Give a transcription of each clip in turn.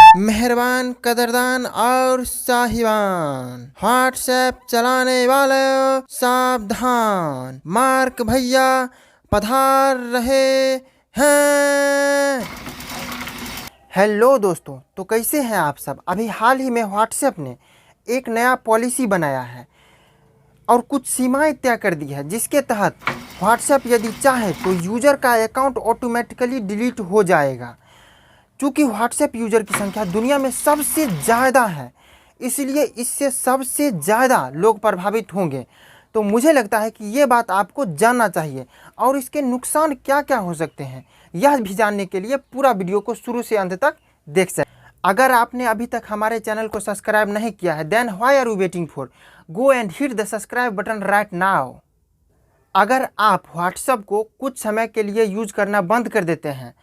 मेहरबान, कदरदान और साहिबान, व्हाट्सएप चलाने वाले सावधान, मार्क भैया पधार रहे हैं। हेलो दोस्तों, तो कैसे हैं आप सब। अभी हाल ही में व्हाट्सएप ने एक नया पॉलिसी बनाया है और कुछ सीमाएं तय कर दी है, जिसके तहत व्हाट्सएप यदि चाहे तो यूज़र का अकाउंट ऑटोमेटिकली डिलीट हो जाएगा। चूँकि व्हाट्सएप यूज़र की संख्या दुनिया में सबसे ज़्यादा है, इसलिए इससे सबसे ज़्यादा लोग प्रभावित होंगे। तो मुझे लगता है कि ये बात आपको जानना चाहिए और इसके नुकसान क्या क्या हो सकते हैं, यह भी जानने के लिए पूरा वीडियो को शुरू से अंत तक देख सकते हैं। अगर आपने अभी तक हमारे चैनल को सब्सक्राइब नहीं किया है, then why are you waiting for, go and hit the subscribe button right now. अगर आप व्हाट्सएप को कुछ समय के लिए यूज करना बंद कर देते हैं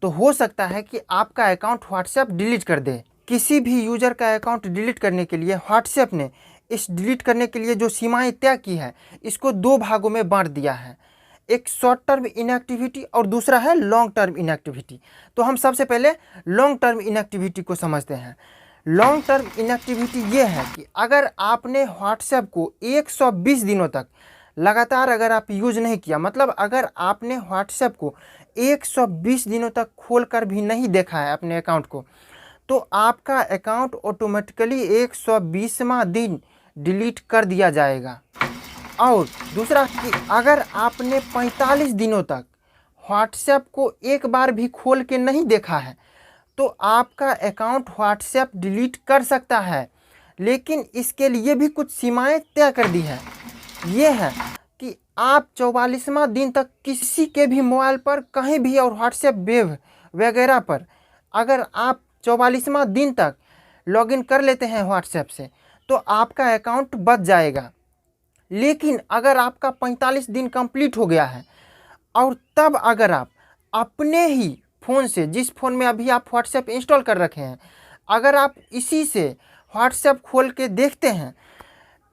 तो हो सकता है कि आपका अकाउंट व्हाट्सएप डिलीट कर दे। किसी भी यूज़र का अकाउंट डिलीट करने के लिए व्हाट्सएप ने इस डिलीट करने के लिए जो सीमाएं तय की है, इसको दो भागों में बांट दिया है। एक शॉर्ट टर्म इनएक्टिविटी और दूसरा है लॉन्ग टर्म इनएक्टिविटी। तो हम सबसे पहले लॉन्ग टर्म इनएक्टिविटी को समझते हैं। लॉन्ग टर्म इनएक्टिविटी ये है कि अगर आपने व्हाट्सएप को 120 दिनों तक लगातार अगर आप यूज़ नहीं किया, मतलब अगर आपने व्हाट्सएप को 120 दिनों तक खोलकर भी नहीं देखा है अपने अकाउंट को, तो आपका अकाउंट ऑटोमेटिकली 120वां दिन डिलीट कर दिया जाएगा। और दूसरा कि अगर आपने 45 दिनों तक व्हाट्सएप को एक बार भी खोल के नहीं देखा है, तो आपका अकाउंट व्हाट्सएप डिलीट कर सकता है, लेकिन इसके लिए भी कुछ सीमाएं तय कर दी है। ये है कि आप 44वां दिन तक किसी के भी मोबाइल पर कहीं भी और व्हाट्सएप वेब वगैरह पर अगर आप 44वां दिन तक लॉगिन कर लेते हैं व्हाट्सएप से, तो आपका अकाउंट बच जाएगा। लेकिन अगर आपका 45 दिन कंप्लीट हो गया है और तब अगर आप अपने ही फ़ोन से, जिस फ़ोन में अभी आप व्हाट्सएप इंस्टॉल कर रखे हैं, अगर आप इसी से व्हाट्सएप खोल के देखते हैं,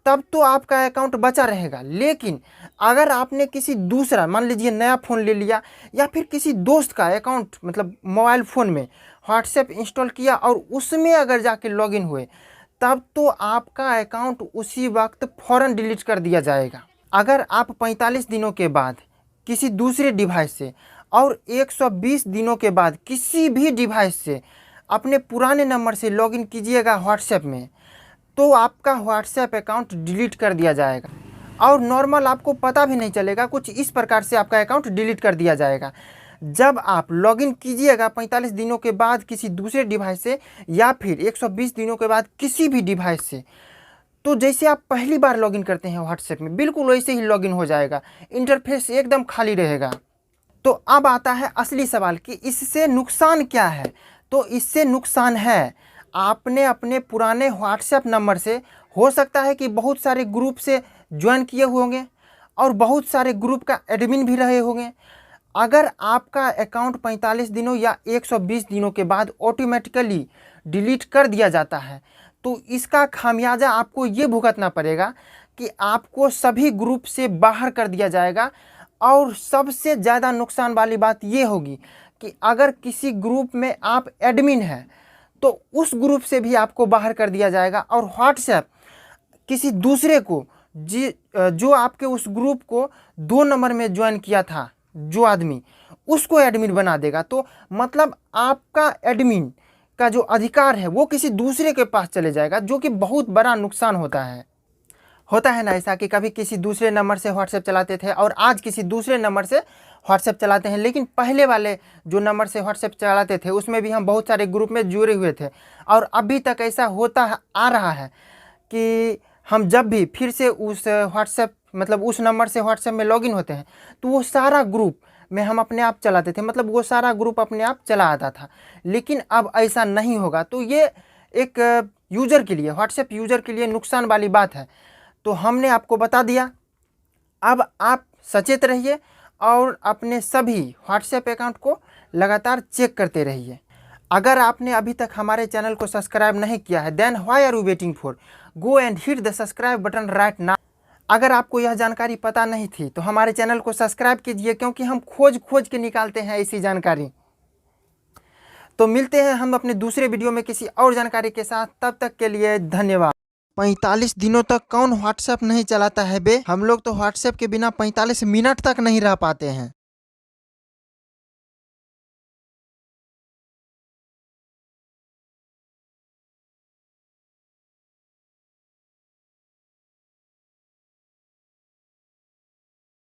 तब तो आपका अकाउंट बचा रहेगा। लेकिन अगर आपने किसी दूसरा, मान लीजिए नया फ़ोन ले लिया या फिर किसी दोस्त का अकाउंट, मतलब मोबाइल फ़ोन में व्हाट्सएप इंस्टॉल किया और उसमें अगर जाके लॉगिन हुए, तब तो आपका अकाउंट उसी वक्त फ़ौरन डिलीट कर दिया जाएगा। अगर आप 45 दिनों के बाद किसी दूसरे डिवाइस से और 120 दिनों के बाद किसी भी डिवाइस से अपने पुराने नंबर से लॉगिन कीजिएगा व्हाट्सएप में, तो आपका व्हाट्सएप अकाउंट डिलीट कर दिया जाएगा और नॉर्मल आपको पता भी नहीं चलेगा। कुछ इस प्रकार से आपका अकाउंट डिलीट कर दिया जाएगा। जब आप लॉगिन कीजिएगा 45 दिनों के बाद किसी दूसरे डिवाइस से या फिर 120 दिनों के बाद किसी भी डिवाइस से, तो जैसे आप पहली बार लॉगिन करते हैं व्हाट्सएप में, बिल्कुल वैसे ही लॉगिन हो जाएगा। इंटरफेस एकदम खाली रहेगा। तो अब आता है असली सवाल कि इससे नुकसान क्या है। तो इससे नुकसान है, आपने अपने पुराने व्हाट्सएप नंबर से हो सकता है कि बहुत सारे ग्रुप से ज्वाइन किए हुए होंगे और बहुत सारे ग्रुप का एडमिन भी रहे होंगे। अगर आपका अकाउंट 45 दिनों या 120 दिनों के बाद ऑटोमेटिकली डिलीट कर दिया जाता है, तो इसका खामियाजा आपको ये भुगतना पड़ेगा कि आपको सभी ग्रुप से बाहर कर दिया जाएगा। और सबसे ज़्यादा नुकसान वाली बात ये होगी कि अगर किसी ग्रुप में आप एडमिन हैं, तो उस ग्रुप से भी आपको बाहर कर दिया जाएगा और व्हाट्सएप किसी दूसरे को जो आपके उस ग्रुप को 2 नंबर में ज्वाइन किया था, जो आदमी, उसको एडमिन बना देगा। तो मतलब आपका एडमिन का जो अधिकार है वो किसी दूसरे के पास चले जाएगा, जो कि बहुत बड़ा नुकसान होता है ना ऐसा कि कभी किसी दूसरे नंबर से व्हाट्सएप चलाते थे और आज किसी दूसरे नंबर से व्हाट्सएप चलाते हैं। लेकिन पहले वाले जो नंबर से व्हाट्सएप चलाते थे उसमें भी हम बहुत सारे ग्रुप में जुड़े हुए थे और अभी तक ऐसा होता आ रहा है कि हम जब भी फिर से उस व्हाट्सएप, मतलब उस नंबर से व्हाट्सएप में लॉगिन होते हैं, तो वो सारा ग्रुप में हम अपने आप चलाते थे, मतलब वो सारा ग्रुप अपने आप चला आता था। लेकिन अब ऐसा नहीं होगा। तो ये एक यूज़र के लिए, व्हाट्सएप यूज़र के लिए नुकसान वाली बात है। तो हमने आपको बता दिया। अब आप सचेत रहिए और अपने सभी व्हाट्सएप अकाउंट को लगातार चेक करते रहिए। अगर आपने अभी तक हमारे चैनल को सब्सक्राइब नहीं किया है, then why are you waiting for, go and hit the subscribe button right now. अगर आपको यह जानकारी पता नहीं थी तो हमारे चैनल को सब्सक्राइब कीजिए, क्योंकि हम खोज के निकालते हैं ऐसी जानकारी। तो मिलते हैं हम अपने दूसरे वीडियो में किसी और जानकारी के साथ, तब तक के लिए धन्यवाद। 45 दिनों तक कौन व्हाट्सएप नहीं चलाता है बे? हम लोग तो व्हाट्सएप के बिना 45 मिनट तक नहीं रह पाते हैं।